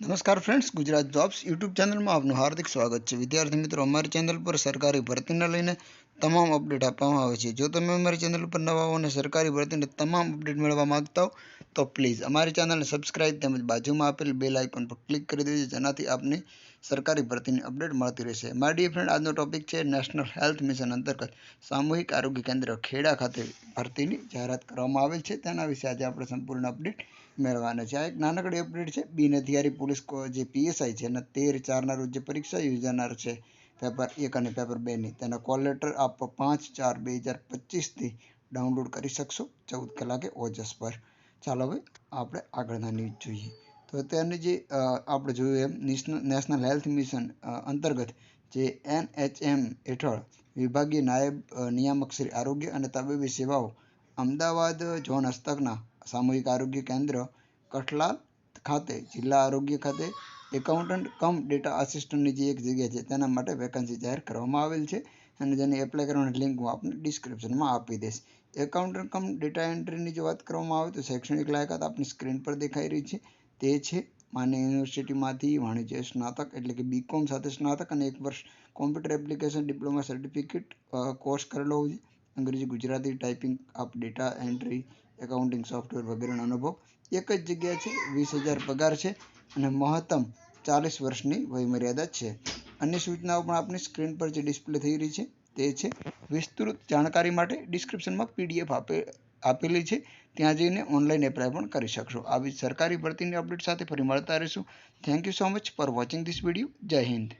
નમસ્કાર friends, Gujarat jobs YouTube ચેનલમાં આપનું હાર્દિક સ્વાગત છે. વિદ્યાર્થી મિત્રો, અમારી ચેનલ પર સરકારી ભરતીને લઈને તમામ અપડેટ આપવામાં આવે છે. જો તમે અમારી ચેનલ પર નવા હો અને સરકારી ભરતીને તમામ અપડેટ મેળવવા માંગતા હો તો પ્લીઝ અમારી ચેનલને સબસ્ક્રાઇબ તેમજ બાજુમાં આપેલ બેલ આઇકોન પર ક્લિક કરી દેજો, જેનાથી આપને સરકારી ભરતીની અપડેટ મળતી રહેશે. માય ડિયર ફ્રેન્ડ, આજનો ટોપિક છે નેશનલ હેલ્થ મિશન અંતર્ગત સામૂહિક આરોગ્ય કેન્દ્ર ખેડા ખાતે ભરતીની જાહેરાત કરવામાં આવેલ છે. તેના વિશે આજે આપણે સંપૂર્ણ અપડેટ મેળવવાના છે. આ એક નાનકડી અપડેટ છે. બિન અધિકારી પોલીસ જે પીએસઆઈ છે એના 13/4 રોજ જે પરીક્ષા યોજાનાર છે પેપર 1 અને પેપર 2ની, તેના કોલ લેટર આપ 5/4/2025થી ડાઉનલોડ કરી શકશો 14 કલાકે ઓજસ પર. ચાલો હવે આપણે આગળના ન્યૂઝ જોઈએ. તો અત્યારની જે આપણે જોયું એમ નેશનલ હેલ્થ મિશન અંતર્ગત જે NHM હેઠળ વિભાગીય નાયબ નિયામક શ્રી આરોગ્ય અને તબીબી સેવાઓ અમદાવાદ ઝોન હસ્તકના સામૂહિક આરોગ્ય કેન્દ્ર કઠલાલ ખાતે જિલ્લા આરોગ્ય ખાતે એકાઉન્ટન્ટ કમ ડેટા આસિસ્ટન્ટની જે એક જગ્યા છે તેના માટે વેકન્સી જાહેર કરવામાં આવેલ છે, અને જેની એપ્લાય કરવાની લિંક હું આપને ડિસ્ક્રિપ્શનમાં આપી દઈશ. એકાઉન્ટન્ટ કમ ડેટા એન્ટ્રીની જો વાત કરવામાં આવે તો શૈક્ષણિક લાયકાત આપની સ્ક્રીન પર દેખાઈ રહી છે. તે છે માન્ય યુનિવર્સિટીમાંથી વાણિજ્ય સ્નાતક એટલે કે BCom સાથે સ્નાતક અને 1 વર્ષ computer application diploma certificate course કરેલો હોવો જોઈએ. અંગ્રેજી ગુજરાતી ટાઈપિંગ આપ ડેટા એન્ટ્રી એકાઉન્ટિંગ સોફ્ટવેર વગેરેનો અનુભવ. એક જ જગ્યા છે, 20,000 પગાર છે અને મહત્તમ 40 વર્ષની વયમર્યાદા છે. અન્ય સૂચનાઓ પણ આપની સ્ક્રીન પર જે ડિસ્પ્લે થઈ રહી છે તે છે. વિસ્તૃત જાણકારી માટે ડિસ્ક્રિપ્શનમાં PDF આપેલી છે, ત્યાં જઈને ઓનલાઈન એપ્લાય પણ કરી શકશો. આવી સરકારી ભરતીની અપડેટ સાથે ફરી મળતા રહીશું. Thank you so much for watching this video. જય હિન્દ.